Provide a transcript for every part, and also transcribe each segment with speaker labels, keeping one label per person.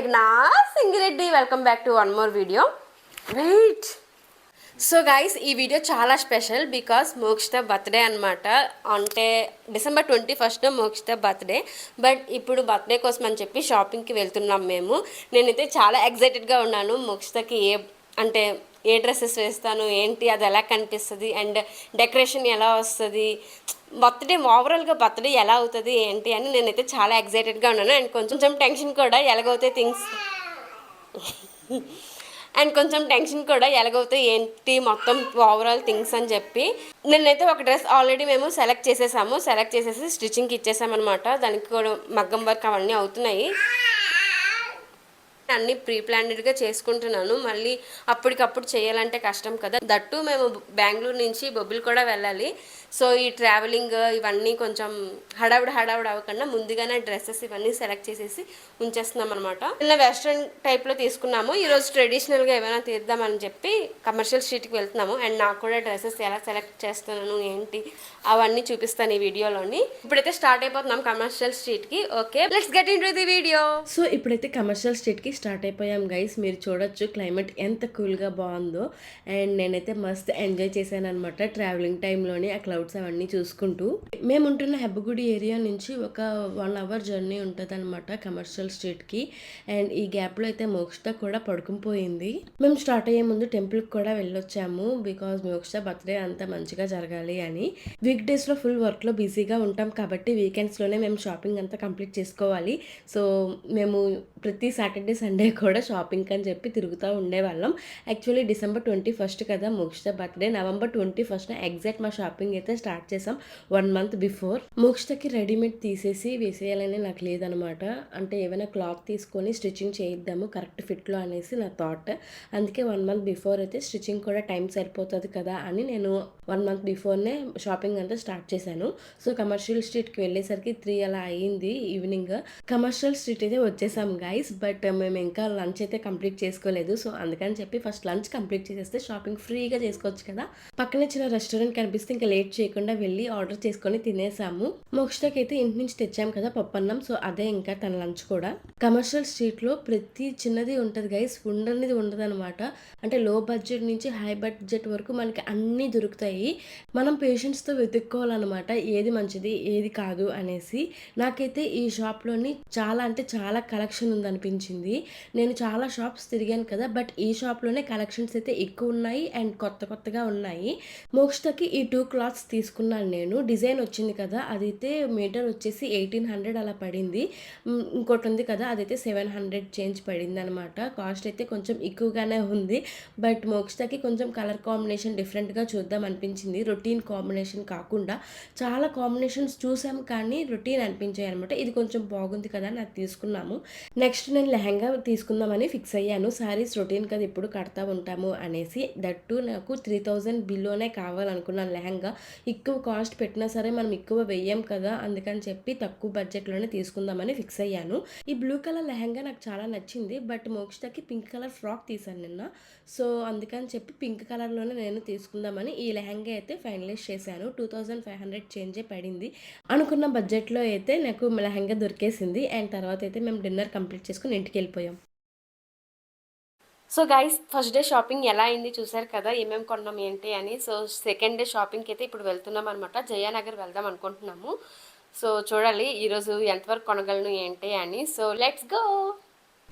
Speaker 1: మేఘనా Singireddy. Welcome back to one more video. Wait. So guys, ఈ వీడియో చాలా స్పెషల్ బికాస్ మోక్షిత బర్త్డే అనమాట. అంటే December 21st Mokshitha birthday. But ఇప్పుడు బర్త్డే కోసం అని చెప్పి షాపింగ్కి వెళ్తున్నాం మేము. నేనైతే చాలా ఎక్సైటెడ్గా ఉన్నాను. మోక్షితకి అంటే ఏ డ్రెస్సెస్ వేస్తాను, ఏంటి, అది ఎలా కనిపిస్తుంది, అండ్ డెకరేషన్ ఎలా వస్తుంది, ఓవరాల్గా బర్త్డే ఎలా అవుతుంది ఏంటి అని నేనైతే చాలా ఎక్సైటెడ్గా ఉన్నాను. అండ్ కొంచెం టెన్షన్ కూడా ఎలాగవుతాయి థింగ్స్ అండ్ కొంచెం టెన్షన్ కూడా ఎలాగవుతాయి ఏంటి మొత్తం ఓవరాల్ థింగ్స్ అని చెప్పి. నేనైతే ఒక డ్రెస్ ఆల్రెడీ మేము సెలెక్ట్ చేసేసి స్టిచ్చింగ్కి ఇచ్చేసామన్నమాట. దానికి కూడా మగ్గం వర్క్ అవన్నీ అవుతున్నాయి. అన్నీ ప్రీ ప్లానెడ్గా చేసుకుంటున్నాను. మళ్ళీ అప్పటికప్పుడు చేయాలంటే కష్టం కదా. దట్టు మేము బెంగళూరు నుంచి బొబ్బిలి కూడా వెళ్ళాలి. సో ఈ ట్రావెలింగ్ ఇవన్నీ కొంచెం హడావుడి అవ్వకుండా ముందుగానే డ్రెస్సెస్ ఇవన్నీ సెలెక్ట్ చేసేసి ఉంచేస్తున్నాం అనమాట. ఇలా వెస్ట్రన్ టైప్లో తీసుకున్నాము. ఈరోజు ట్రెడిషనల్గా ఏమైనా తీద్దామని చెప్పి కమర్షియల్ స్ట్రీట్కి వెళ్తున్నాము. అండ్ నాకు కూడా డ్రెస్సెస్ ఎలా సెలెక్ట్ చేస్తున్నాను ఏంటి అవన్నీ చూపిస్తాను ఈ వీడియోలోని. ఇప్పుడైతే స్టార్ట్ అయిపోతున్నాం కమర్షియల్ స్ట్రీట్కి. Okay, let's get in to the video. So ఇప్పుడైతే కమర్షియల్ స్ట్రీట్కి స్టార్ట్ అయిపోయాం గైస్. మీరు చూడొచ్చు క్లైమేట్ ఎంత కూల్గా బాగుందో. అండ్ నేనైతే మస్త్ ఎంజాయ్ చేశాను అనమాట ట్రావెలింగ్ టైంలోని ఆ క్లౌడ్స్ అవన్నీ చూసుకుంటూ. మేము ఉంటున్న హెబ్బగుడి ఏరియా నుంచి ఒక 1 hour జర్నీ ఉంటుంది అనమాట కమర్షియల్ స్ట్రీట్కి. అండ్ ఈ గ్యాప్లో అయితే మోక్షిత కూడా పడుకునిపోయింది. మేము స్టార్ట్ అయ్యే ముందు టెంపుల్కి కూడా వెళ్ళొచ్చాము బికాజ్ మోక్షిత బర్త్డే అంతా మంచిగా జరగాలి అని. వీక్ డేస్లో ఫుల్ వర్క్లో బిజీగా ఉంటాం కాబట్టి వీకెండ్స్లోనే మేము షాపింగ్ అంతా కంప్లీట్ చేసుకోవాలి. సో మేము ప్రతి సాటర్డే సండే కూడా షాపింగ్ అని చెప్పి తిరుగుతూ ఉండేవాళ్ళం. యాక్చువల్లీ December 21st కదా Mokshita birthday. November 21st exact మా షాపింగ్ అయితే స్టార్ట్ చేసాం 1 month బిఫోర్. మోక్షితకి రెడీమేడ్ తీసేసి వేసేయాలని నాకు లేదనమాట. అంటే ఏమైనా క్లాత్ తీసుకొని స్టిచ్చింగ్ చేయిద్దాము కరెక్ట్ ఫిట్లో అనేసి నా థాట్. అందుకే 1 month బిఫోర్ అయితే స్టిచ్చింగ్ కూడా టైం సరిపోతుంది కదా అని నేను 1 month బిఫోర్నే షాపింగ్ అంతా స్టార్ట్ చేశాను. సో కమర్షియల్ స్ట్రీట్కి వెళ్ళేసరికి 3 అలా అయ్యింది ఈవినింగ్. కమర్షియల్ స్ట్రీట్ అయితే వచ్చేసాం గైస్. బట్ మేము ఇంకా లంచ్ అయితే కంప్లీట్ చేసుకోలేదు. సో అందుకని చెప్పి ఫస్ట్ లంచ్ కంప్లీట్ చేసేస్తే షాపింగ్ ఫ్రీగా చేసుకోవచ్చు కదా. పక్కనే చిన్న రెస్టారెంట్ కనిపిస్తే ఇంకా లేట్ చేయకుండా వెళ్ళి ఆర్డర్ చేసుకొని తినేసాము. మోక్షితకి అయితే ఇంటి నుంచి తెచ్చాం కదా పప్పన్నం. సో అదే ఇంకా తన లంచ్ కూడా. కమర్షియల్ స్ట్రీట్లో ప్రతి చిన్నది ఉంటుంది గైస్, ఉండనిది ఉండదు అనమాట. అంటే లో బడ్జెట్ నుంచి హై బడ్జెట్ వరకు మనకి అన్నీ దొరుకుతాయి. మనం పేషెంట్స్తో వెతుక్కోవాలన్నమాట ఏది మంచిది ఏది కాదు అనేసి. నాకైతే ఈ షాప్లోని చాలా అంటే చాలా కలెక్షన్ ఉందనిపించింది. నేను చాలా షాప్స్ తిరిగాను కదా, బట్ ఈ షాప్లోనే కలెక్షన్స్ అయితే ఎక్కువ ఉన్నాయి అండ్ కొత్తగా ఉన్నాయి. మోక్షితకి ఈ 2 cloths తీసుకున్నాను నేను. డిజైన్ వచ్చింది కదా, అదైతే మీటర్ వచ్చేసి 1800 అలా పడింది. ఇంకోటి ఉంది కదా అదైతే 700 చేంజ్ పడింది అనమాట. కాస్ట్ అయితే కొంచెం ఎక్కువగానే ఉంది. బట్ మోక్షితకి కొంచెం కలర్ కాంబినేషన్ డిఫరెంట్గా చూద్దాం అనిపించింది. రొటీన్ కాంబినేషన్ కాకుండా చాలా కాంబినేషన్స్ చూసాం కానీ రొటీన్ అనిపించాయి అనమాట. ఇది కొంచెం బాగుంది కదా అని అది తీసుకున్నాము. నెక్స్ట్ నేను లెహంగా తీసుకుందామని ఫిక్స్ అయ్యాను. శారీస్ రొటీన్ కదా ఎప్పుడు కడతా ఉంటాము అనేసి. దట్టు నాకు 3000 బిలోనే కావాలనుకున్నాను లెహంగా. ఎక్కువ కాస్ట్ పెట్టినా సరే మనం ఎక్కువ వెయ్యం కదా, అందుకని చెప్పి తక్కువ బడ్జెట్లోనే తీసుకుందామని ఫిక్స్ అయ్యాను. ఈ బ్లూ కలర్ లెహంగా నాకు చాలా నచ్చింది. బట్ మోక్షితకి పింక్ కలర్ ఫ్రాక్ తీసాను నిన్న. సో అందుకని చెప్పి పింక్ కలర్లోనే నేను తీసుకుందామని ఈ లెహంగా అయితే ఫైనలైజ్ చేశాను. 2500 చేంజే పడింది. అనుకున్న బడ్జెట్లో అయితే నాకు లెహంగా దొరికేసింది. అండ్ తర్వాత అయితే మేము డిన్నర్ కంప్లీట్ చేసుకుని ఇంటికి వెళ్ళిపోయాం. So guys, first day shopping ఎలా అయింది చూసారు కదా, ఏమేమి కొన్నాం ఏంటి అని. సో సెకండ్ డే షాపింగ్కి అయితే ఇప్పుడు వెళ్తున్నాం అనమాట. జయానగర్ వెళ్దాం అనుకుంటున్నాము. సో చూడాలి ఈరోజు ఎంతవరకు కొనగలను ఏంటి అని. So let's go.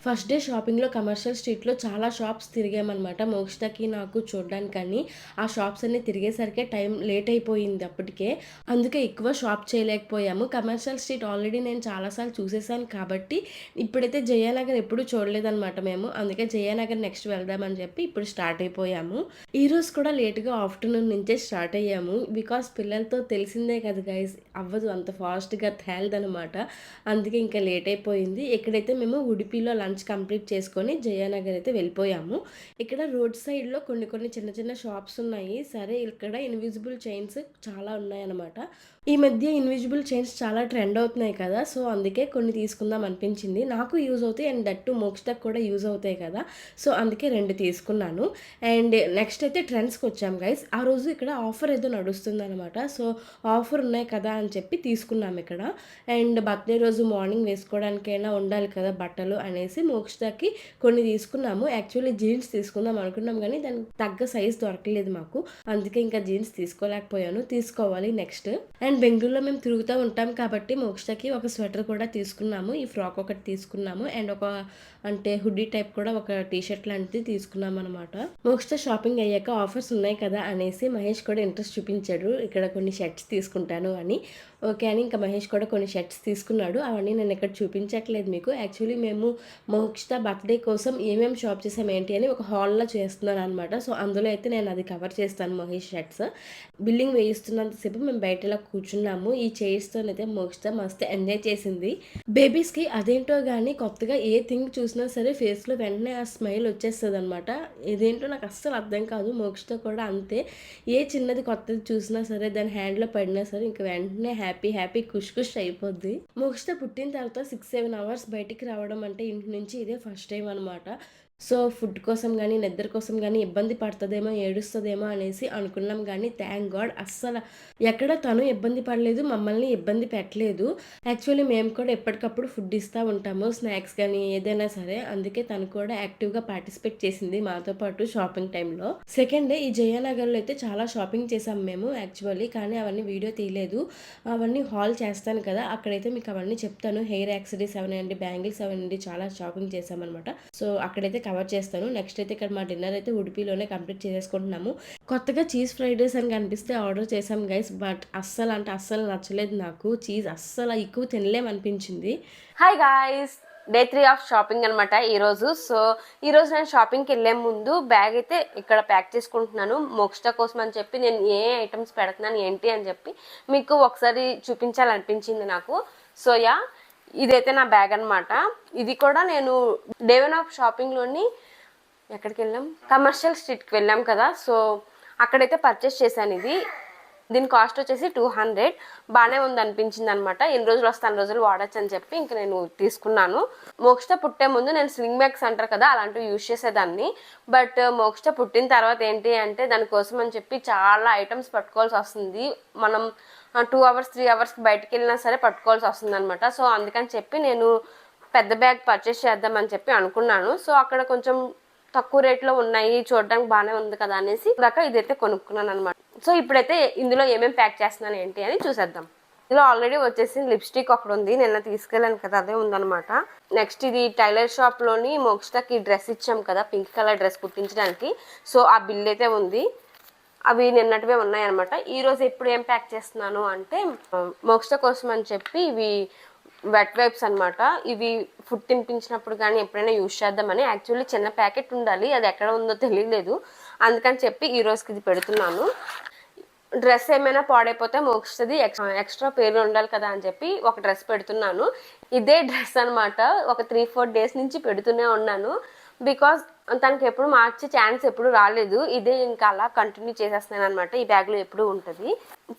Speaker 1: First day షాపింగ్లో కమర్షియల్ స్ట్రీట్లో చాలా షాప్స్ తిరిగామన్నమాట. మోక్షితకి నాకు చూడడానికి. కానీ ఆ షాప్స్ అన్నీ తిరిగేసరికి టైం లేట్ అయిపోయింది అప్పటికే. అందుకే ఎక్కువ షాప్ చేయలేకపోయాము. కమర్షియల్ స్ట్రీట్ ఆల్రెడీ నేను చాలాసార్లు చూసేసాను కాబట్టి ఇప్పుడైతే జయానగర్ ఎప్పుడూ చూడలేదన్నమాట మేము. అందుకే జయానగర్ నెక్స్ట్ వెళ్దామని చెప్పి ఇప్పుడు స్టార్ట్ అయిపోయాము. ఈరోజు కూడా లేట్గా ఆఫ్టర్నూన్ నుంచే స్టార్ట్ అయ్యాము. బికాస్ పిల్లలతో తెలిసిందే కదా గైస్, అవ్వదు అంత ఫాస్ట్గా తేలదనమాట. అందుకే ఇంకా లేట్ అయిపోయింది. ఇక్కడైతే మేము ఉడిపిలో లంచ్ కంప్లీట్ చేసుకొని జయానగర్ అయితే వెళ్ళిపోయాము. ఇక్కడ రోడ్ సైడ్లో కొన్ని చిన్న షాప్స్ ఉన్నాయి. సరే, ఇక్కడ ఇన్విజిబుల్ చైన్స్ చాలా ఉన్నాయన్నమాట. ఈ మధ్య ఇన్విజిబుల్ చైన్స్ చాలా ట్రెండ్ అవుతున్నాయి కదా, సో అందుకే కొన్ని తీసుకుందాం అనిపించింది. నాకు యూజ్ అవుతాయి అండ్ దట్టు మోక్షితకు కూడా యూజ్ అవుతాయి కదా, సో అందుకే 2 తీసుకున్నాను. అండ్ నెక్స్ట్ అయితే ట్రెండ్స్కి వచ్చాం గైస్. ఆ రోజు ఇక్కడ ఆఫర్ ఏదో నడుస్తుంది అనమాట. సో ఆఫర్ ఉన్నాయి కదా అని చెప్పి తీసుకున్నాం ఇక్కడ. అండ్ బర్త్డే రోజు మార్నింగ్ వేసుకోవడానికైనా ఉండాలి కదా బట్టలు అనేసి
Speaker 2: మోక్షకి కొన్ని తీసుకున్నాము. యాక్చువల్లీ జీన్స్ తీసుకుందాం అనుకున్నాం కానీ దానికి తగ్గ సైజ్ దొరకలేదు మాకు, అందుకే ఇంకా జీన్స్ తీసుకోలేకపోయాను. తీసుకోవాలి నెక్స్ట్. అండ్ బెంగళూరులో మేము తిరుగుతూ ఉంటాం కాబట్టి మోక్షకి ఒక స్వెటర్ కూడా తీసుకున్నాము. ఈ ఫ్రాక్ ఒకటి తీసుకున్నాము అండ్ ఒక అంటే హుడ్డీ టైప్ కూడా ఒక టీషర్ట్ లాంటిది తీసుకున్నాం అనమాట. మోక్ష షాపింగ్ అయ్యాక ఆఫర్స్ ఉన్నాయి కదా అనేసి మహేష్ కూడా ఇంట్రెస్ట్ చూపించాడు ఇక్కడ కొన్ని షర్ట్స్ తీసుకుంటాను అని. ఓకే అని ఇంకా మహేష్ కూడా కొన్ని షర్ట్స్ తీసుకున్నాడు. అవన్నీ నేను ఇక్కడ చూపించట్లేదు మీకు. యాక్చువల్లీ మేము మోక్షిత బర్త్డే కోసం ఏమేమి షాప్ చేసాం ఏంటి అని ఒక హాల్లో చేస్తున్నాను అనమాట. సో అందులో అయితే నేను అది కవర్ చేస్తాను మహేష్ షర్ట్స్. బిల్లింగ్ వేయిస్తున్నంతసేపు మేము బయట ఇలా కూర్చున్నాము. ఈ చైర్స్తోనైతే మోక్షిత మస్తు ఎంజాయ్ చేసింది. బేబీస్కి అదేంటో కానీ కొత్తగా ఏ థింగ్ చూసినా సరే ఫేస్లో వెంటనే ఆ స్మైల్ వచ్చేస్తుంది అనమాట. ఇదేంటో నాకు అస్సలు అర్థం కాదు. మోక్షిత కూడా అంతే. ఏ చిన్నది కొత్తది చూసినా సరే దాని హ్యాండ్లో పడినా సరే ఇంక వెంటనే హ్యాపీ ఖుష్ అయిపోద్ది. మోక్షిత పుట్టిన తర్వాత 6-7 అవర్స్ బయటికి రావడం అంటే ఇంటి నుంచి ఇదే ఫస్ట్ టైం అనమాట. సో ఫుడ్ కోసం కానీ నిద్ర కోసం కానీ ఇబ్బంది పడుతుందేమో ఏడుస్తుందేమో అనేసి అనుకున్నాం కానీ థ్యాంక్ గాడ్ అస్సలు ఎక్కడ తను ఇబ్బంది పడలేదు, మమ్మల్ని ఇబ్బంది పెట్టలేదు. యాక్చువల్లీ మేము కూడా ఎప్పటికప్పుడు ఫుడ్ ఇస్తూ ఉంటాము, స్నాక్స్ కానీ ఏదైనా సరే. అందుకే తను కూడా యాక్టివ్గా పార్టిసిపేట్ చేసింది మాతో పాటు షాపింగ్ టైంలో. సెకండ్ డే ఈ జయానగర్లో అయితే చాలా షాపింగ్ చేసాం మేము యాక్చువల్లీ, కానీ అవన్నీ వీడియో తీయలేదు. అవన్నీ హాల్ చేస్తాను కదా అక్కడైతే మీకు అవన్నీ చెప్తాను. హెయిర్ యాక్సరీస్ అవనండి, బ్యాంగిల్స్ అవనండి, చాలా షాపింగ్ చేసామన్నమాట. సో అక్కడైతే కవర్ చేస్తాను. నెక్స్ట్ అయితే ఇక్కడ మా డిన్నర్ అయితే ఉడిపిలోనే కంప్లీట్ చేసుకుంటున్నాము. కొత్తగా చీజ్ ఫ్రైడ్ రైస్ అని కనిపిస్తే ఆర్డర్ చేసాం గైస్. బట్ అస్సలు అంటే అస్సలు నచ్చలేదు నాకు. చీజ్ అస్సలు ఎక్కువ తినలేమనిపించింది.
Speaker 1: Hi guys, day 3 of shopping అనమాట ఈరోజు. సో ఈరోజు నేను షాపింగ్కి వెళ్ళే ముందు బ్యాగ్ అయితే ఇక్కడ ప్యాక్ చేసుకుంటున్నాను మోక్ష కోసం అని చెప్పి. నేను ఏ ఐటమ్స్ పెడుతున్నాను ఏంటి అని చెప్పి మీకు ఒకసారి చూపించాలనిపించింది నాకు. సో ఇదైతే నా బ్యాగ్ అనమాట. ఇది కూడా నేను డే 1 ఆఫ్ షాపింగ్లోని ఎక్కడికి వెళ్ళాం, కమర్షియల్ స్ట్రీట్కి వెళ్ళాం కదా. సో అక్కడైతే పర్చేస్ చేశాను. దీని కాస్ట్ వచ్చేసి 200. బాగానే ఉంది అనిపించింది అనమాట. ఎన్ని రోజులు వస్తే అన్ని రోజులు వాడచ్చు అని చెప్పి ఇంక నేను తీసుకున్నాను. మోక్ష పుట్టే ముందు నేను స్లింగ్ బ్యాగ్స్ అంటారు కదా అలాంటివి యూజ్ చేసేదాన్ని. బట్ మోక్ష పుట్టిన తర్వాత ఏంటి అంటే దానికోసం అని చెప్పి చాలా ఐటమ్స్ పట్టుకోవాల్సి వస్తుంది. మనం 2 hours 3 hours బయటికి వెళ్ళినా సరే పట్టుకోవాల్సి వస్తుంది అనమాట. సో అందుకని చెప్పి నేను పెద్ద బ్యాగ్ పర్చేస్ చేద్దామని చెప్పి అనుకున్నాను. సో అక్కడ కొంచెం తక్కువ రేట్లో ఉన్నాయి, చూడడానికి బాగానే ఉంది కదా అనేసి దాకా ఇదైతే కొనుక్కున్నాను అనమాట. సో ఇప్పుడైతే ఇందులో ఏమేమి ప్యాక్ చేస్తున్నాను ఏంటి అని చూసేద్దాం. ఇందులో ఆల్రెడీ వచ్చేసి లిప్స్టిక్ ఒకటి ఉంది, నిన్న తీసుకెళ్ళాను కదా అదే ఉందనమాట. నెక్స్ట్ ఇది టైలర్ షాప్లోని మోక్షకి డ్రెస్ ఇచ్చాం కదా, పింక్ కలర్ డ్రెస్ కుట్టించడానికి. సో ఆ బిల్ అయితే ఉంది. అవి నిన్నటివే ఉన్నాయన్నమాట. ఈరోజు ఇప్పుడు ఏం ప్యాక్ చేస్తున్నాను అంటే మోక్ష కోసం అని చెప్పి ఇవి వెట్ వైప్స్ అనమాట. ఇవి ఫుడ్ తినిపించినప్పుడు కానీ ఎప్పుడైనా యూజ్ చేద్దామని. యాక్చువల్లీ చిన్న ప్యాకెట్ ఉండాలి, అది ఎక్కడ ఉందో తెలియలేదు, అందుకని చెప్పి ఈ రోజుకి ఇది పెడుతున్నాను. డ్రెస్ ఏమైనా పాడైపోతే మోక్షది ఎక్స్ట్రా పేర్లు ఉండాలి కదా అని చెప్పి ఒక డ్రెస్ పెడుతున్నాను. ఇదే డ్రెస్ అనమాట. ఒక 3-4 days నుంచి పెడుతూనే ఉన్నాను. బికాజ్ తనకి ఎప్పుడు మార్చే ఛాన్స్ ఎప్పుడు రాలేదు. ఇదే ఇంకా అలా కంటిన్యూ చేసేస్తున్నాను అనమాట. ఈ బ్యాగ్లో ఎప్పుడు ఉంటుంది.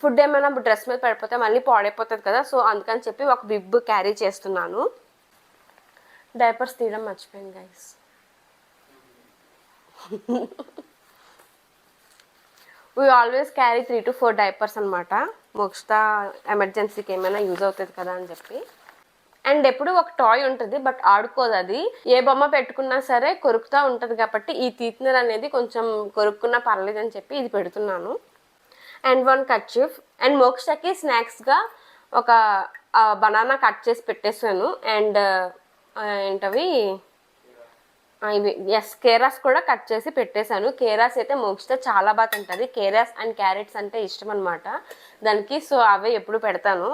Speaker 1: ఫుడ్ ఏమైనా డ్రెస్ మీద పడిపోతే మళ్ళీ పాడైపోతుంది కదా. సో అందుకని చెప్పి ఒక బిగ్ క్యారీ చేస్తున్నాను. డైపర్స్ తీయడం మర్చిపోయాను guys. We always carry 3 to 4 diapers అనమాట. మోక్ష ఎమర్జెన్సీకి ఏమైనా యూజ్ అవుతుంది కదా అని చెప్పి. అండ్ ఎప్పుడు ఒక టాయ్ ఉంటుంది బట్ ఆడుకోదు అది. ఏ బొమ్మ పెట్టుకున్నా సరే కొరుకుతూ ఉంటుంది కాబట్టి ఈ టీత్నర్ అనేది కొంచెం కొరుక్కున్నా పర్లేదని చెప్పి ఇది పెడుతున్నాను. And 1 kerchief. అండ్ మోక్షకి స్నాక్స్గా ఒక బనానా కట్ చేసి పెట్టేసాను. అండ్ ఏంటవి ఇవి కేరాస్ కూడా కట్ చేసి పెట్టేశాను. కేరాస్ అయితే మోక్ష చాలా బాగా తింటుంది. కేరాస్ అండ్ క్యారెట్స్ అంటే ఇష్టం అనమాట దానికి. సో అవే ఎప్పుడు పెడతాను.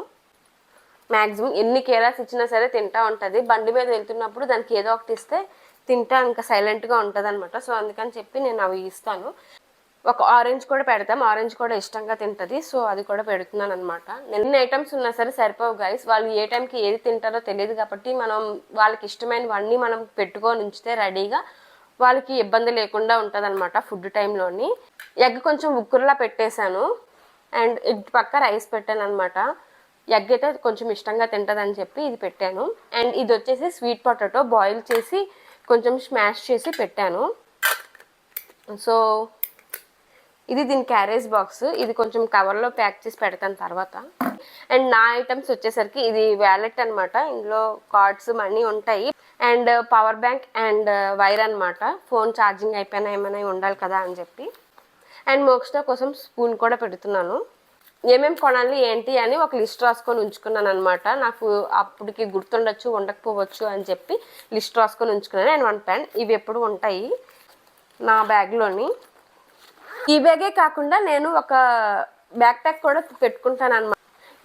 Speaker 1: మ్యాక్సిమం ఎన్ని కేరాస్ ఇచ్చినా సరే తింటా ఉంటుంది. బండి మీద వెళ్తున్నప్పుడు దానికి ఏదో ఒకటి ఇస్తే తింటా ఇంకా సైలెంట్గా ఉంటుంది అనమాట. సో అందుకని చెప్పి నేను అవి ఇస్తాను. ఒక ఆరెంజ్ కూడా పెడతాం, ఆరెంజ్ కూడా ఇష్టంగా తింటుంది. సో అది కూడా పెడుతున్నాను అనమాట. ఎన్ని ఐటమ్స్ ఉన్నా సరే సరిపోవు గైస్. వాళ్ళు ఏ టైంకి ఏది తింటారో తెలియదు కాబట్టి మనం వాళ్ళకి ఇష్టమైనవన్నీ మనం పెట్టుకొని ఉంచితే రెడీగా వాళ్ళకి ఇబ్బంది లేకుండా ఉంటుంది అనమాట ఫుడ్ టైంలోని. ఎగ్ కొంచెం ఉక్కురులా పెట్టేశాను. అండ్ ఇటు పక్క రైస్ పెట్టాను అనమాట. ఎగ్ అయితే కొంచెం ఇష్టంగా తింటుందని చెప్పి ఇది పెట్టాను. అండ్ ఇది వచ్చేసి స్వీట్ పొటాటో బాయిల్ చేసి కొంచెం స్మాష్ చేసి పెట్టాను. సో ఇది దీని క్యారేజ్ బాక్స్. ఇది కొంచెం కవర్లో ప్యాక్ చేసి పెడతాను తర్వాత. అండ్ నా ఐటమ్స్ వచ్చేసరికి ఇది వ్యాలెట్ అనమాట. ఇందులో కార్డ్స్ మనీ ఉంటాయి. And power bank and wire అనమాట. ఫోన్ ఛార్జింగ్ అయిపోయినా ఏమైనా ఉండాలి కదా అని చెప్పి. అండ్ మోక్షిత కోసం స్పూన్ కూడా పెడుతున్నాను. ఏమేమి కొనాలి ఏంటి అని ఒక లిస్ట్ రాసుకొని ఉంచుకున్నాను అనమాట. నాకు అప్పటికి గుర్తుండొచ్చు ఉండకపోవచ్చు అని చెప్పి లిస్ట్ రాసుకొని ఉంచుకున్నాను. అండ్ 1 పెన్, ఇవి ఎప్పుడు ఉంటాయి నా బ్యాగ్లోని. ఈ బ్యాగే కాకుండా నేను ఒక బ్యాక్ ప్యాక్ కూడా పెట్టుకుంటాను అనమాట.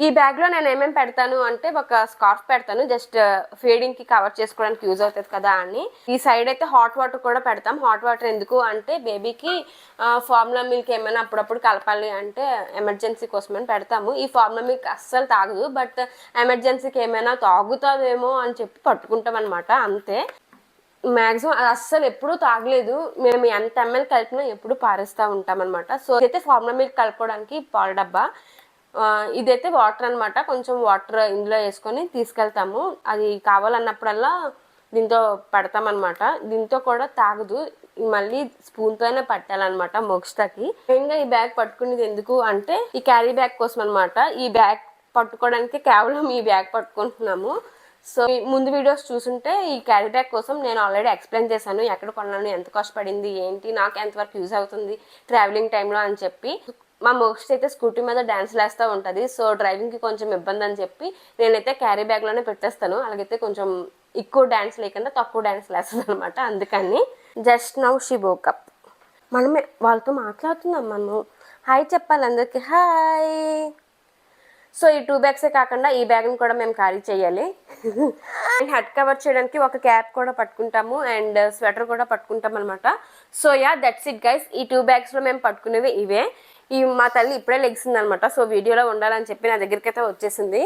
Speaker 1: ఈ బ్యాగ్లో నేను ఏమేమి పెడతాను అంటే ఒక స్కార్ఫ్ పెడతాను, జస్ట్ ఫీడింగ్కి కవర్ చేసుకోవడానికి యూజ్ అవుతుంది కదా అని. ఈ సైడ్ అయితే హాట్ వాటర్ కూడా పెడతాం. హాట్ వాటర్ ఎందుకు అంటే బేబీకి ఫార్ములా మిల్క్ ఏమైనా అప్పుడప్పుడు కలపాలి అంటే ఎమర్జెన్సీ కోసమని పెడతాము. ఈ ఫార్ములా మిల్క్ అస్సలు తాగదు, బట్ ఎమర్జెన్సీకి ఏమైనా తాగుతుందేమో అని చెప్పి పట్టుకుంటాం అనమాట, అంతే. మ్యాక్సిమం అది అస్సలు ఎప్పుడూ తాగలేదు. మేము ఎంత ఎంఎల్ కలిపినా ఎప్పుడు పారేస్తూ ఉంటాం అనమాట. సో అయితే ఫార్ములా మిల్క్ కలుపుకోవడానికి పాల డబ్బా, ఇదైతే వాటర్ అనమాట. కొంచెం వాటర్ ఇందులో వేసుకొని తీసుకెళ్తాము. అది కావాలన్నప్పుడల్లా దీంతో పెడతామన్నమాట. దీంతో కూడా తాగదు, మళ్ళీ స్పూన్తోనే పట్టాలన్నమాట మోక్షితకి. మెయిన్గా ఈ బ్యాగ్ పట్టుకునేది ఎందుకు అంటే ఈ క్యారీ బ్యాగ్ కోసం అనమాట. ఈ బ్యాగ్ పట్టుకోవడానికి కేవలం ఈ బ్యాగ్ పట్టుకుంటున్నాము. సో ముందు వీడియోస్ చూసుంటే ఈ క్యారీ బ్యాగ్ కోసం నేను ఆల్రెడీ ఎక్స్ప్లెయిన్ చేశాను, ఎక్కడ కొన్నాను, ఎంత కాస్ట్ పడింది, ఏంటి, నాకు ఎంతవరకు యూజ్ అవుతుంది ట్రావెలింగ్ టైంలో అని చెప్పి. మా మోక్షిత అయితే స్కూటీ మీద డ్యాన్స్ వేస్తూ ఉంటుంది. సో డ్రైవింగ్కి కొంచెం ఇబ్బంది అని చెప్పి నేనైతే క్యారీ బ్యాగ్లోనే పెట్టేస్తాను. అలాగైతే కొంచెం ఎక్కువ డ్యాన్స్ లేకుండా తక్కువ డ్యాన్స్ వేస్తుంది అనమాట. అందుకని జస్ట్ నౌ షీ వోకప్. మనమే వాళ్ళతో మాట్లాడుతున్నాం, మనము హాయ్ చెప్పాలి అందరికి, హాయ్. సో ఈ 2 బ్యాగ్సే కాకుండా ఈ బ్యాగ్ని కూడా మేము క్యారీ చేయాలి. అండ్ హెడ్ కవర్ చేయడానికి ఒక క్యాప్ కూడా పట్టుకుంటాము అండ్ స్వెటర్ కూడా పట్టుకుంటాం అనమాట. So yeah, that's it guys. ఈ 2 బ్యాగ్స్లో మేము పట్టుకునేవి ఇవే. ఈ మా తల్లి ఇప్పుడే లెగిసింది అనమాట. సో వీడియోలో ఉండాలని చెప్పి నా దగ్గరికి అయితే వచ్చేసింది.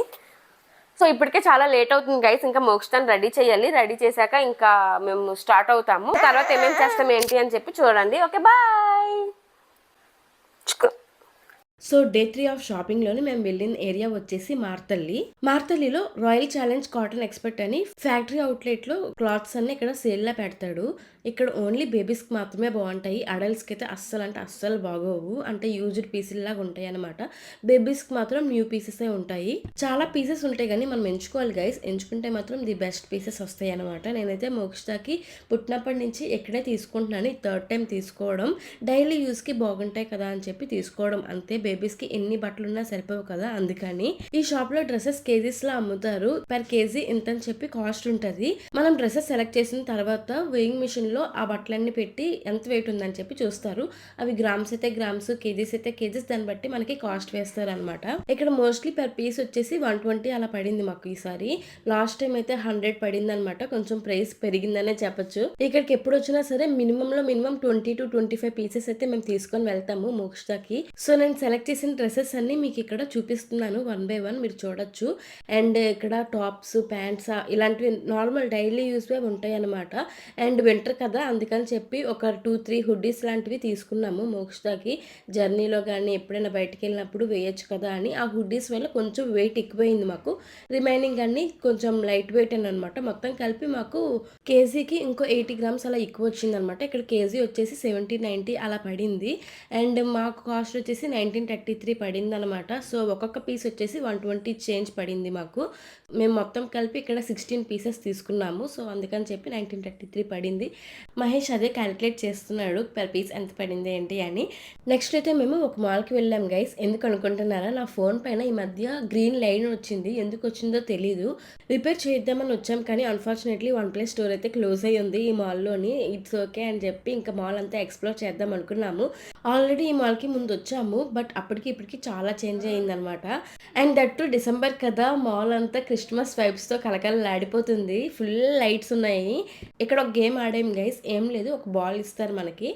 Speaker 1: సో ఇప్పటికే చాలా లేట్ అవుతుంది గైస్. ఇంకా మోక్షితాన్ని రెడీ చేయాలి. రెడీ చేశాక ఇంకా మేము స్టార్ట్ అవుతాము. తర్వాత ఏమేమి చేస్తాం ఏంటి అని చెప్పి చూడండి. Okay, bye.
Speaker 2: So day 3 of షాపింగ్లోని మేము వెళ్ళిన ఏరియా వచ్చేసి మార్తల్లిలో రాయల్ ఛాలెంజ్ కాటన్ ఎక్స్పర్ట్ అని ఫ్యాక్టరీ అవుట్లెట్లో క్లాత్స్ అన్ని ఇక్కడ సేల్లో పెడతాడు. ఇక్కడ ఓన్లీ బేబీస్కి మాత్రమే బాగుంటాయి. అడల్ట్స్కి అయితే అస్సలు అంటే అస్సలు బాగోవు, అంటే యూజ్డ్ పీసులు లాగా ఉంటాయి అనమాట. బేబీస్కి మాత్రం న్యూ పీసెసే ఉంటాయి. చాలా పీసెస్ ఉంటాయి కానీ మనం ఎంచుకోవాలి గైస్. ఎంచుకుంటే మాత్రం ది బెస్ట్ పీసెస్ వస్తాయి అనమాట. నేనైతే మోక్షితకి పుట్టినప్పటి నుంచి ఇక్కడే తీసుకుంటున్నాను. 3rd టైం తీసుకోవడం. డైలీ యూస్కి బాగుంటాయి కదా అని చెప్పి తీసుకోవడం అంతే. బేబీస్కి ఎన్ని బట్టలు ఉన్నా సరిపోవు కదా, అందుకని. ఈ షాప్లో డ్రెస్సెస్ కేజీస్లో అమ్ముతారు. పర్ కేజీ ఇంత అని చెప్పి కాస్ట్ ఉంటుంది. మనం డ్రెస్సెస్ సెలెక్ట్ చేసిన తర్వాత వెయింగ్ మిషన్ లో ఆ బట్టలన్నీ పెట్టి ఎంత వెయిట్ ఉందని చెప్పి చూస్తారు. అవి గ్రామ్స్ అయితే గ్రామ్స్, కేజీస్ అయితే కేజీస్, దాన్ని బట్టి మనకి కాస్ట్ వేస్తారు అనమాట. ఇక్కడ మోస్ట్లీ పర్ పీస్ వచ్చేసి 120 అలా పడింది మాకు ఈసారి. లాస్ట్ టైం అయితే 100 పడింది అనమాట. కొంచెం ప్రైస్ పెరిగిందనే చెప్పొచ్చు. ఇక్కడికి ఎప్పుడు వచ్చినా సరే మినిమం 20 to 25 పీసెస్ అయితే మేము తీసుకొని వెళ్తాము మోక్షితకి. సో నేను సెలెక్ట్ చేసిన డ్రెస్సెస్ అన్ని మీకు ఇక్కడ చూపిస్తున్నాను 1 by 1, మీరు చూడొచ్చు. అండ్ ఇక్కడ టాప్స్, ప్యాంట్స్ ఇలాంటివి నార్మల్ డైలీ యూస్వే ఉంటాయి అనమాట. అండ్ వింటర్ కదా, అందుకని చెప్పి ఒక 2-3 హుడ్డీస్ లాంటివి తీసుకున్నాము మోక్షితకి. జర్నీలో కానీ ఎప్పుడైనా బయటకు వెళ్ళినప్పుడు వేయచ్చు కదా అని. ఆ హుడ్డీస్ వల్ల కొంచెం వెయిట్ ఎక్కువైంది మాకు. రిమైనింగ్ అన్ని కొంచెం లైట్ వెయిట్ అని అనమాట. మొత్తం కలిపి మాకు కేజీకి ఇంకో 80 గ్రామ్స్ అలా ఎక్కువ వచ్చింది అనమాట. ఇక్కడ కేజీ వచ్చేసి 70-90 అలా పడింది. అండ్ మాకు కాస్ట్ వచ్చేసి 1933 పడింది అనమాట. సో ఒక్కొక్క పీస్ వచ్చేసి 120 చేంజ్ పడింది మాకు. మేము మొత్తం కలిపి ఇక్కడ 16 పీసెస్ తీసుకున్నాము. సో అందుకని చెప్పి 1933 పడింది. మహేష్ అదే క్యాలిక్యులేట్ చేస్తున్నాడు పర్ పీస్ ఎంత పడింది ఏంటి అని. నెక్స్ట్ అయితే మేము ఒక మాల్కి వెళ్ళాం గైస్. ఎందుకు అనుకుంటున్నారా, నా ఫోన్ పైన ఈ మధ్య గ్రీన్ లైన్ వచ్చింది. ఎందుకు వచ్చిందో తెలీదు. రిపేర్ చేద్దామని వచ్చాం కానీ అన్ఫార్చునేట్లీ OnePlus స్టోర్ అయితే క్లోజ్ అయ్యి ఉంది ఈ మాల్లోని. ఇట్స్ ఓకే అని చెప్పి ఇంకా మాల్ అంతా ఎక్స్ప్లోర్ చేద్దాం అనుకున్నాము. ఆల్రెడీ ఈ మాల్కి ముందు వచ్చాము, బట్ అప్పటికి ఇప్పటికి చాలా చేంజ్ అయ్యిందనమాట. అండ్ దట్ డిసెంబర్ కదా, మాల్ అంతా క్రిస్మస్ వైబ్స్తో కలకలలాడిపోతుంది. ఫుల్ లైట్స్ ఉన్నాయి. ఇక్కడ ఒక గేమ్ ఆడాం గైస్. ఏం లేదు, ఒక బాల్ ఇస్తారు మనకి.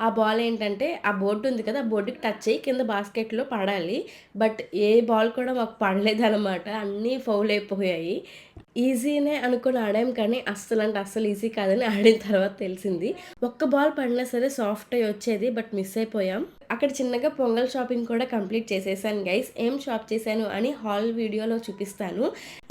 Speaker 2: ఆ బాల్ ఏంటంటే ఆ బోర్డు ఉంది కదా, ఆ బోర్డుకి టచ్ అయ్యి కింద బాస్కెట్లో పడాలి. బట్ ఏ బాల్ కూడా మాకు పడలేదు అనమాట. అన్నీ ఫౌల్ అయిపోయాయి. ఈజీనే అనుకుని ఆడాం కానీ అస్సలు అంటే అస్సలు ఈజీ కాదని ఆడిన తర్వాత తెలిసింది. ఒక్క బాల్ పడినా సరే సాఫ్ట్ అయ్యి వచ్చేది, బట్ మిస్ అయిపోయాం. అక్కడ చిన్నగా పొంగల్ షాపింగ్ కూడా కంప్లీట్ చేసేసాను గైస్. ఏం షాప్ చేశాను అని హాల్ వీడియోలో చూపిస్తాను.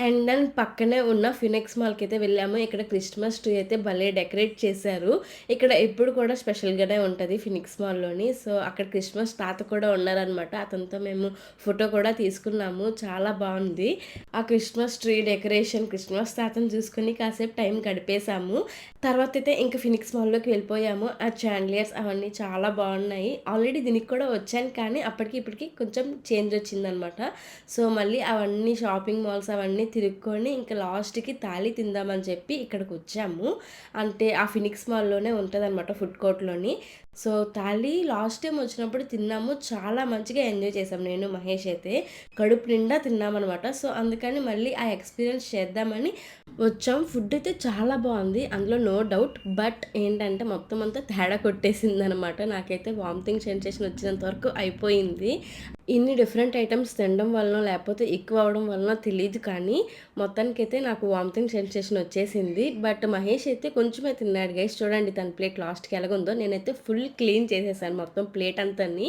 Speaker 2: అండ్ దాని పక్కనే ఉన్న ఫినిక్స్ మాల్కి అయితే వెళ్ళాము. ఇక్కడ క్రిస్మస్ ట్రీ అయితే భలే డెకరేట్ చేశారు. ఇక్కడ ఎప్పుడు కూడా స్పెషల్గానే ఉంటుంది ఫినిక్స్ మాల్లోని. సో అక్కడ క్రిస్మస్ తాత కూడా ఉన్నారనమాట. అతనితో మేము ఫోటో కూడా తీసుకున్నాము. చాలా బాగుంది ఆ Christmas tree decoration. Celebration Christmas తాతను చూసుకొని కాసేపు టైం గడిపేశాము. తర్వాత అయితే ఇంక ఫినిక్స్ మాల్‌లోకి వెళ్ళిపోయాము. ఆ చాండిలియర్స్ అవన్నీ చాలా బాగున్నాయి. ఆల్రెడీ దీనికి కూడా వచ్చాను కానీ అప్పటికి ఇప్పటికి కొంచెం చేంజ్ వచ్చిందనమాట. సో మళ్ళీ అవన్నీ షాపింగ్ మాల్స్ అవన్నీ తిరుక్కొని ఇంకా లాస్ట్‌కి తాళి తిందామని చెప్పి ఇక్కడికి వచ్చాము. అంటే ఆ ఫినిక్స్ మాల్‌లోనే ఉంటదనమాట ఫుడ్ కోర్ట్‌లోని. సో తాళి లాస్ట్ టైం వచ్చినప్పుడు తిన్నాము. చాలా మంచిగా ఎంజాయ్ చేసాం నేను, మహేష్ అయితే. కడుపు నిండా తిన్నామనమాట. సో అందుకని మళ్ళీ ఆ ఎక్స్‌పీరియన్స్ చేద్దామని వచ్చాం. ఫుడ్ అయితే చాలా బాగుంది. అందులో నో డౌట్. బట్ ఏంటంటే మొత్తం అంతా తేడా కొట్టేసిందనమాట. నాకైతే వామిటింగ్ సెన్సేషన్ వచ్చినంత వరకు అయిపోయింది. ఇన్ని డిఫరెంట్ ఐటెమ్స్ తినడం వలనో లేకపోతే ఎక్కువ అవ్వడం వలనో తెలీదు కానీ మొత్తానికైతే నాకు వామిటింగ్ సెన్సేషన్ వచ్చేసింది. బట్ మహేష్ అయితే కొంచెమే తిన్నాడు గైస్. చూడండి తన ప్లేట్ లాస్ట్‌కి ఎలాగుందో. నేనైతే ఫుల్ క్లీన్ చేసేసాను మొత్తం ప్లేట్ అంతాని.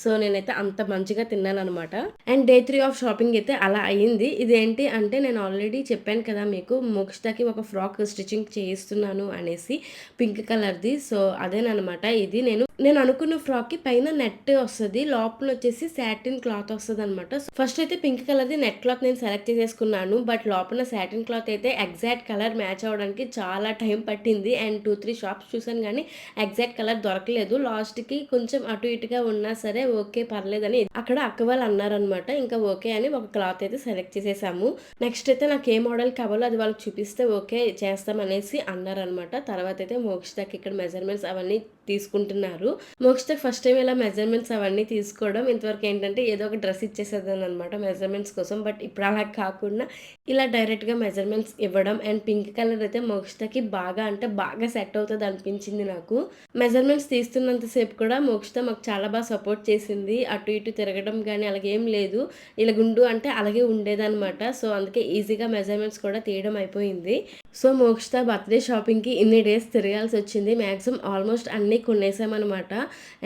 Speaker 2: సో నేనైతే అంత మంచిగా తిన్నాననమాట. అండ్ డే 3 ఆఫ్ షాపింగ్ అయితే అలా అయింది. ఇదేంటి అంటే నేను ఆల్రెడీ చెప్పాను కదా మీకు, మోక్షితకి ఒక ఫ్రాక్ స్టిచ్చింగ్ చేయిస్తున్నాను అనేసి, పింక్ కలర్‌ది. సో అదేననమాట ఇది. నేను అనుకున్న ఫ్రాక్‌కి పైన నెట్ వస్తది. లోపల వచ్చేసి సాటిన్ క్లాత్ వస్తదనమాట. ఫస్ట్ అయితే పింక్ కలర్‌ది నెట్ క్లాత్ నేను సెలెక్ట్ చేసేసుకున్నాను. బట్ లోపల సాటిన్ క్లాత్ అయితే ఎగ్జాక్ట్ కలర్ మ్యాచ్ అవ్వడానికి చాలా టైం పట్టింది. అండ్ 2, 3 షాప్స్ చూసాను గానీ ఎగ్జాక్ట్ కలర్ దొరకలేదు. లాస్ట్‌కి కొంచెం అటు ఇటుగా ఉన్నా సరే ఓకే పర్లేదని అక్కడ అక్క వాళ్ళు అన్నారనమాట. ఇంకా ఓకే అని ఒక క్లాత్ అయితే సెలెక్ట్ చేసేసాము. నెక్స్ట్ అయితే నాకు ఏ మోడల్ కావాలో అది వాళ్ళకి చూపిస్తే ఓకే చేస్తామనేసి అన్నారనమాట. తర్వాత అయితే మోక్షితకి ఇక్కడ మెజర్మెంట్స్ అవన్నీ తీసుకుంటున్నారు. మోక్షితకి ఫస్ట్ టైం ఇలా మెజర్మెంట్స్ అవన్నీ తీసుకోవడం. ఇంతవరకు ఏంటంటే ఏదో ఒక డ్రెస్ ఇచ్చేసేదాన్ని అనమాట మెజర్మెంట్స్ కోసం. బట్ ఇప్పుడు అలా కాకుండా ఇలా డైరెక్ట్‌గా మెజర్మెంట్స్ ఇవ్వడం. అండ్ పింక్ కలర్ అయితే మోక్షితకి బాగా అంటే బాగా సెట్ అవుతది అనిపించింది నాకు. మెజర్మెంట్స్ తీస్తున్నంత సేపు కూడా మోక్షిత మాకు చాలా బాగా సపోర్ట్ చేసింది. అటు ఇటు తిరగడం గానీ అలాగేం లేదు. ఇలాగుండు అంటే అలాగే ఉండేదనమాట. సో అందుకే ఈజీగా మెజర్మెంట్స్ కూడా తీయడం అయిపోయింది. సో మోక్షిత బర్త్‌డే షాపింగ్‌కి ఇన్ని డేస్ తిరగాల్సి వచ్చింది. మాక్సిమం ఆల్మోస్ట్ అన్నీ కొనేసామనమాట.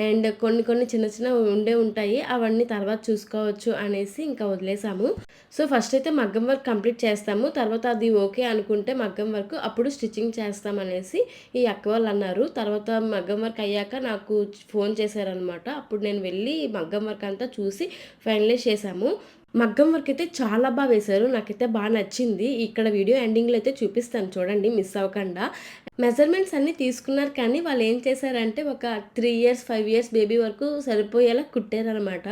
Speaker 2: అండ్ కొన్ని చిన్న చిన్నవి ఉంటాయి. అవన్నీ తర్వాత చూసుకోవచ్చు అనేసి ఇంకా వదిలేసాము. సో ఫస్ట్ అయితే మగ్గం వర్క్ కంప్లీట్ చేస్తాము. తర్వాత అది ఓకే అనుకుంటే మగ్గం వర్క్ అప్పుడు స్టిచ్చింగ్ చేస్తామనేసి ఈ అక్క వాళ్ళు అన్నారు. తర్వాత మగ్గం వర్క్ అయ్యాక నాకు ఫోన్ చేశారనమాట. అప్పుడు నేను వెళ్ళి మగ్గం వర్క్ అంతా చూసి ఫైనలైజ్ చేశాము. మగ్గం వర్క్ అయితే చాలా బాగా వేశారు. నాకైతే బాగా నచ్చింది. ఇక్కడ వీడియో ఎండింగ్‌లో అయితే చూపిస్తాను చూడండి మిస్ అవ్వకుండా. మెజర్మెంట్స్ అన్నీ తీసుకున్నారు కానీ వాళ్ళు ఏం చేశారంటే ఒక 3 ఇయర్స్, 5 ఇయర్స్ బేబీ వరకు సరిపోయేలా కుట్టారనమాట.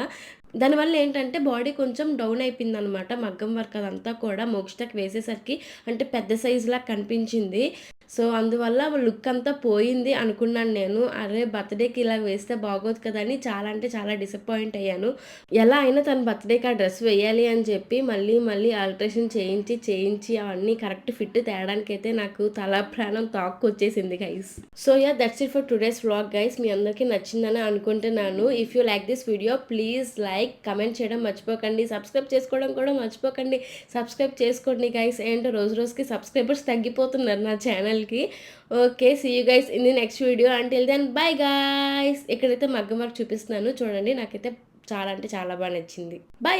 Speaker 2: దానివల్ల ఏంటంటే బాడీ కొంచెం డౌన్ అయిపోయిందనమాట. మగ్గం వర్క్ అదంతా కూడా మోక్షితకి వేసేసరికి అంటే పెద్ద సైజులా కనిపించింది. సో అందువల్ల లుక్ అంతా పోయింది అనుకున్నాను నేను. అరే బర్త్‌డేకి ఇలా వేస్తే బాగోదు కదా అని చాలా అంటే చాలా డిసప్పాయింట్ అయ్యాను. ఎలా అయినా తన బర్త్‌డేకి ఆ డ్రెస్ వేయాలి అని చెప్పి మళ్ళీ ఆల్ట్రేషన్ చేయించి అవన్నీ కరెక్ట్ ఫిట్ తేడానికైతే నాకు తల ప్రాణం తాక్కొచ్చేసింది guys. So that's it for today's vlog guys. మీ అందరికీ నచ్చిందని అనుకుంటున్నాను. If you like this video please like, comment చేయడం మర్చిపోకండి. సబ్స్క్రైబ్ చేసుకోవడం కూడా మర్చిపోకండి. సబ్స్క్రైబ్ చేసుకోండి గైస్. అండ్ రోజుకి సబ్స్క్రైబర్స్ తగ్గిపోతున్నారు నా ఛానల్‌కి. Okay, see you guys in the next video. Until then bye guys. ఇక్కడైతే మగ్గం వర్క్ చూపిస్తున్నాను చూడండి. నాకైతే చాలా అంటే చాలా బాగా నచ్చింది. బై.